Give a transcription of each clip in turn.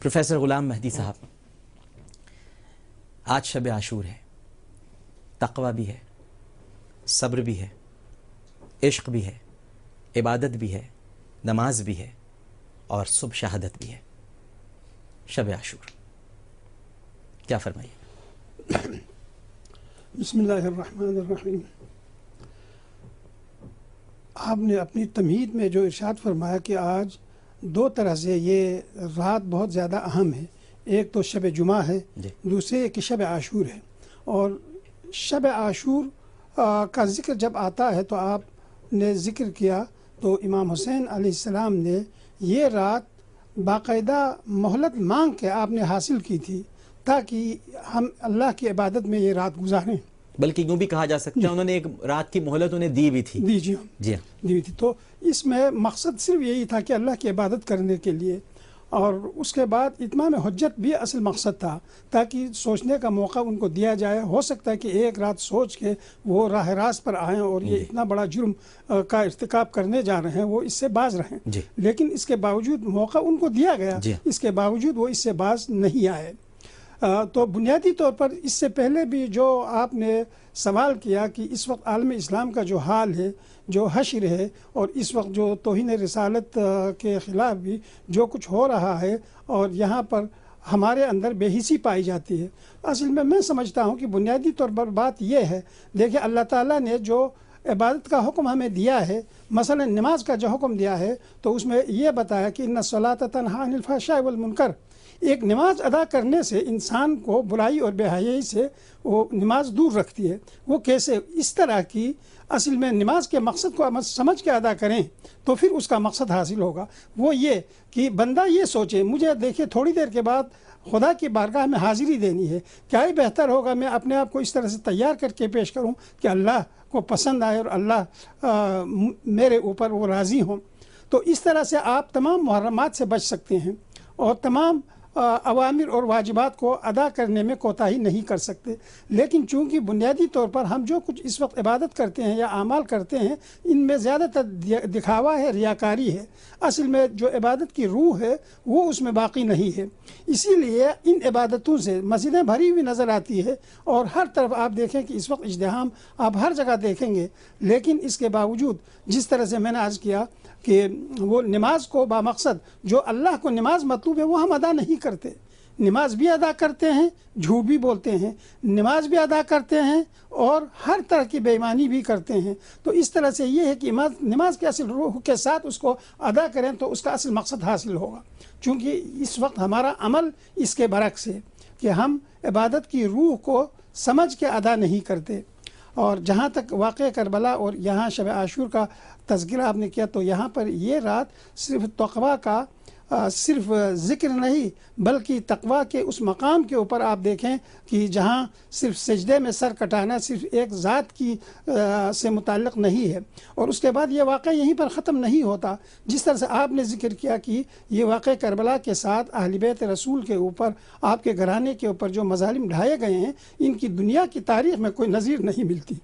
Professor Ghulam مہدی صاحب، آج شب عاشور ہے، تقوی بھی ہے، صبر بھی ہے، عشق بھی ہے، عبادت بھی ہے، نماز بھی ہے اور صبح شہادت بھی ہے۔ شب عاشور کیا فرمائیے؟ بسم اللہ الرحمن الرحیم۔ آپ نے اپنی تمہید میں جو ارشاد فرمایا کہ آج دو طرح سے یہ رات بہت زیادہ اہم ہے، ایک تو شب جمعہ ہے، دوسرے ایک شب عاشور ہے۔ اور شب عاشور کا ذکر جب آتا ہے تو آپ نے ذکر کیا تو امام حسین علیہ السلام نے یہ رات باقاعدہ مہلت مانگ کے آپ نے حاصل کی تھی تاکہ ہم اللہ کی عبادت میں یہ رات گزاریں۔ بلکہ یوں بھی کہا جا سکتا ہے انہوں نے ایک رات کی مہلت انہیں دی بھی تھی۔ جی ہاں، تو اس میں مقصد صرف یہی تھا کہ اللہ کی عبادت کرنے کے لیے، اور اس کے بعد اتمام حجت بھی اصل مقصد تھا تاکہ سوچنے کا موقع ان کو دیا جائے۔ ہو سکتا ہے کہ ایک رات سوچ کے وہ راہ راست پر آئیں اور یہ اتنا بڑا جرم کا ارتکاب کرنے جا رہے ہیں وہ اس سے باز رہیں، لیکن اس کے باوجود موقع ان کو دیا گیا، اس کے باوجود وہ اس سے باز نہیں آئے۔ تو بنیادی طور پر اس سے پہلے بھی جو آپ نے سوال کیا کہ اس وقت عالم اسلام کا جو حال ہے، جو حشر ہے، اور اس وقت جو توہین رسالت کے خلاف بھی جو کچھ ہو رہا ہے اور یہاں پر ہمارے اندر بے حسی پائی جاتی ہے، اصل میں سمجھتا ہوں کہ بنیادی طور پر بات یہ ہے، دیکھیں اللہ تعالیٰ نے جو عبادت کا حکم ہمیں دیا ہے، مثلا نماز کا جو حکم دیا ہے تو اس میں یہ بتایا کہ ان الصلاۃ تنہی عن الفحشاء والمنکر۔ ایک نماز ادا کرنے سے انسان کو برائی اور بے حیائی سے وہ نماز دور رکھتی ہے۔ وہ کیسے؟ اس طرح کی اصل میں نماز کے مقصد کو سمجھ کے ادا کریں تو پھر اس کا مقصد حاصل ہوگا۔ وہ یہ کہ بندہ یہ سوچے، مجھے دیکھیں تھوڑی دیر کے بعد خدا کی بارگاہ میں حاضری دینی ہے، کیا ہی بہتر ہوگا میں اپنے آپ کو اس طرح سے تیار کر کے پیش کروں کہ اللہ کو پسند آئے اور اللہ میرے اوپر وہ راضی ہوں۔ تو اس طرح سے آپ تمام محرمات سے بچ سکتے ہیں اور تمام اوامر اور واجبات کو ادا کرنے میں کوتاہی نہیں کر سکتے۔ لیکن چونکہ بنیادی طور پر ہم جو کچھ اس وقت عبادت کرتے ہیں یا اعمال کرتے ہیں ان میں زیادہ تر دکھاوا ہے، ریاکاری ہے، اصل میں جو عبادت کی روح ہے وہ اس میں باقی نہیں ہے۔ اسی لیے ان عبادتوں سے مسجدیں بھری ہوئی نظر آتی ہے اور ہر طرف آپ دیکھیں کہ اس وقت اجتہام آپ ہر جگہ دیکھیں گے، لیکن اس کے باوجود جس طرح سے میں نے عرض کیا کہ وہ نماز کو بامقصد جو اللہ کو نماز مطلوب ہے وہ ہم ادا نہیں کرتے۔ نماز بھی ادا کرتے ہیں، جھوٹ بھی بولتے ہیں، نماز بھی ادا کرتے ہیں اور ہر طرح کی بے ایمانی بھی کرتے ہیں۔ تو اس طرح سے یہ ہے کہ نماز کے اصل روح کے ساتھ اس کو ادا کریں تو اس کا اصل مقصد حاصل ہوگا، چونکہ اس وقت ہمارا عمل اس کے برعکس ہے کہ ہم عبادت کی روح کو سمجھ کے ادا نہیں کرتے۔ اور جہاں تک واقعہ کربلا اور یہاں شب عاشور کا تذکرہ آپ نے کیا تو یہاں پر یہ رات صرف تقوی کا صرف ذکر نہیں بلکہ تقوی کے اس مقام کے اوپر آپ دیکھیں کہ جہاں صرف سجدے میں سر کٹانا صرف ایک ذات کی سے متعلق نہیں ہے، اور اس کے بعد یہ واقعہ یہیں پر ختم نہیں ہوتا۔ جس طرح سے آپ نے ذکر کیا کہ یہ واقعہ کربلا کے ساتھ اہل بیت رسول کے اوپر، آپ کے گھرانے کے اوپر جو مظالم ڈھائے گئے ہیں ان کی دنیا کی تاریخ میں کوئی نظیر نہیں ملتی،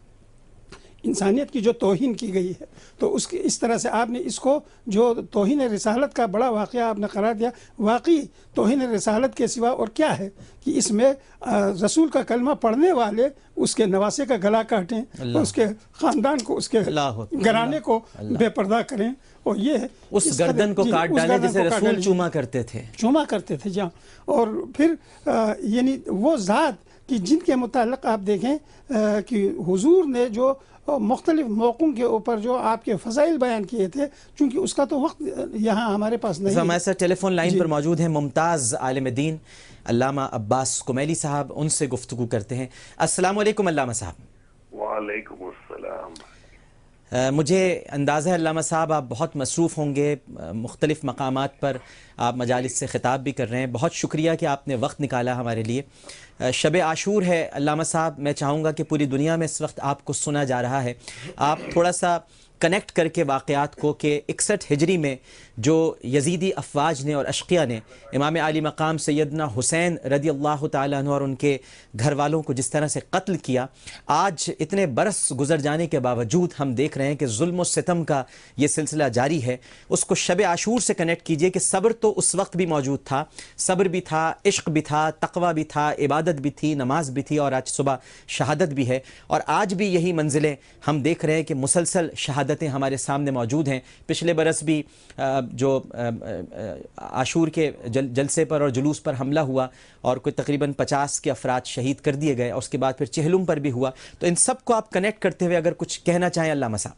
انسانیت کی جو توہین کی گئی ہے۔ تو اس طرح سے آپ نے اس کو جو توہین رسالت کا بڑا واقعہ آپ نے قرار دیا، واقعی توہین رسالت کے سوا اور کیا ہے کہ اس میں رسول کا کلمہ پڑھنے والے اس کے نواسے کا گلا کاٹیں، اس کے خاندان کو، اس کے گھرانے کو بے پردہ کریں، اور یہ اس گردن کو کاٹ ڈالیں جسے رسول چوما کرتے تھے جہاں۔ اور پھر یعنی وہ ذات کہ جن کے متعلق آپ دیکھیں کہ حضور نے جو مختلف موقعوں کے اوپر جو آپ کے فضائل بیان کیے تھے، چونکہ اس کا تو وقت یہاں ہمارے پاس نہیں ہے۔ ہمارے ساتھ ٹیلی فون لائن پر موجود ہیں ممتاز عالم دین علامہ عباس کمیلی صاحب، ان سے گفتگو کرتے ہیں۔ السلام علیکم علامہ صاحب۔ وعلیکم السلام۔ مجھے اندازہ ہے علامہ صاحب آپ بہت مصروف ہوں گے، مختلف مقامات پر آپ مجالس سے خطاب بھی کر رہے ہیں، بہت شکریہ کہ آپ نے وقت نکالا ہمارے لیے۔ شب عاشور ہے علامہ صاحب، میں چاہوں گا کہ پوری دنیا میں اس وقت آپ کو سنا جا رہا ہے، آپ تھوڑا سا کنیکٹ کر کے واقعات کو کہ 61 ہجری میں جو یزیدی افواج نے اور اشقیہ نے امام عالی مقام سیدنا حسین رضی اللہ تعالیٰ عنہ اور ان کے گھر والوں کو جس طرح سے قتل کیا، آج اتنے برس گزر جانے کے باوجود ہم دیکھ رہے ہیں کہ ظلم و ستم کا یہ سلسلہ جاری ہے۔ اس کو شب عاشور سے کنیکٹ کیجئے کہ صبر تو اس وقت بھی موجود تھا، صبر بھی تھا، عشق بھی تھا، تقوی بھی تھا، عبادت بھی تھی، نماز بھی تھی، اور آج صبح شہادت بھی ہے، اور آج بھی یہی منزلیں ہم دیکھ رہے ہیں کہ مسلسل شہادتیں ہمارے سامنے موجود ہیں۔ پچھلے برس بھی جو عاشور کے جلسے پر اور جلوس پر حملہ ہوا اور کوئی تقریباً 50 کے افراد شہید کر دیے گئے، اور اس کے بعد پھر چہلم پر بھی ہوا، تو ان سب کو آپ کنیکٹ کرتے ہوئے اگر کچھ کہنا چاہیں علامہ صاحب۔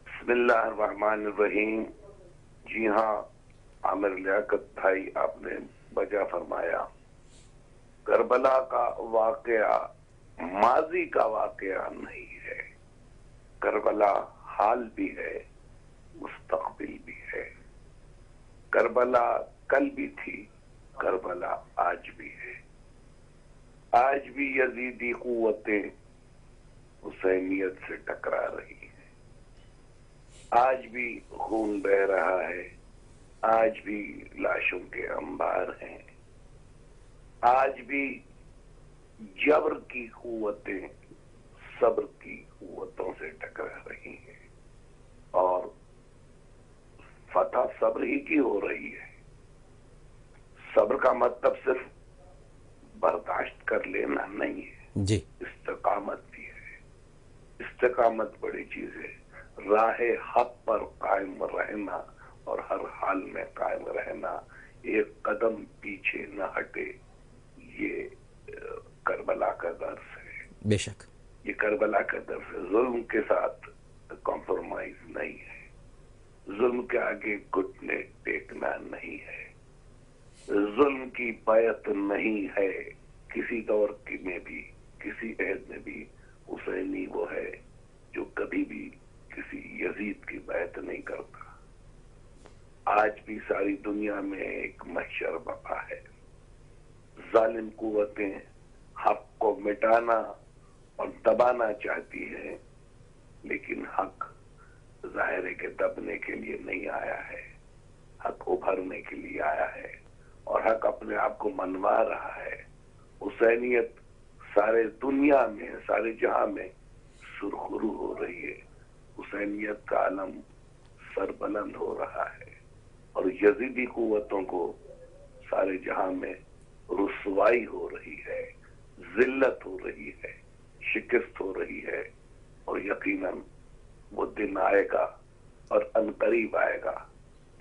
بسم اللہ الرحمن الرحیم۔ جی ہاں عامر لیاقت بھائی، آپ نے بجا فرمایا، کربلا کا واقعہ ماضی کا واقعہ نہیں ہے، کربلا حال بھی ہے، مستقبل بھی ہے۔ کربلا کل بھی تھی، کربلا آج بھی ہے۔ آج بھی یزیدی قوتیں حسینیت سے ٹکرا رہی ہیں، آج بھی خون بہ رہا ہے، آج بھی لاشوں کے انبار ہیں، آج بھی جبر کی قوتیں صبر کی قوتوں سے ٹکرا رہی ہیں، اور فتح صبر ہی کی ہو رہی ہے۔ صبر کا مطلب صرف برداشت کر لینا نہیں ہے، جی، استقامت بھی ہے۔ استقامت بڑی چیز ہے، راہ حق پر قائم رہنا اور ہر حال میں قائم رہنا، ایک قدم پیچھے نہ ہٹے، یہ کربلا کا درس ہے۔ بے شک یہ کربلا کا درس ہے۔ ظلم کے ساتھ کمپرومائز نہیں ہے، ظلم کے آگے گھٹنے ٹیکنا نہیں ہے، ظلم کی بیعت نہیں ہے۔ کسی دور میں بھی، کسی عہد میں بھی حسینی وہ ہے جو کبھی بھی کسی یزید کی بیعت نہیں کرتا۔ آج بھی ساری دنیا میں ایک محشر بپا ہے، ظالم قوتیں حق کو مٹانا اور دبانا چاہتی ہیں، لیکن حق ظاہر ہے کہ دبنے کے لیے نہیں آیا ہے، حق ابھرنے کے لیے آیا ہے، اور حق اپنے آپ کو منوا رہا ہے۔ حسینیت سارے دنیا میں، سارے جہاں میں سرخرو ہو رہی ہے، حسینیت کا علم سربلند ہو رہا ہے، اور یزیدی قوتوں کو سارے جہاں میں رسوائی ہو رہی ہے، ذلت ہو رہی ہے، شکست ہو رہی ہے، اور یقیناً وہ دن آئے گا اور عنقریب آئے گا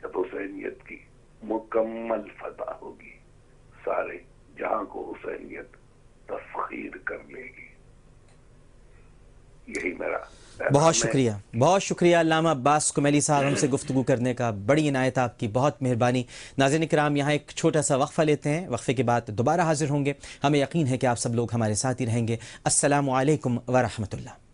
جب حسینیت کی مکمل فتح ہوگی، سارے جہاں کو حسینیت تسخیر کر لے گی۔ یہی میرا بہت شکریہ، بہت شکریہ علامہ عباس کمیلی صاحب ہم سے گفتگو کرنے کا، بڑی عنایت آپ کی، بہت مہربانی۔ ناظرین کرام، یہاں ایک چھوٹا سا وقفہ لیتے ہیں، وقفے کے بعد دوبارہ حاضر ہوں گے۔ ہمیں یقین ہے کہ آپ سب لوگ ہمارے ساتھ ہی رہیں گے۔ السلام علیکم ورحمۃ اللہ۔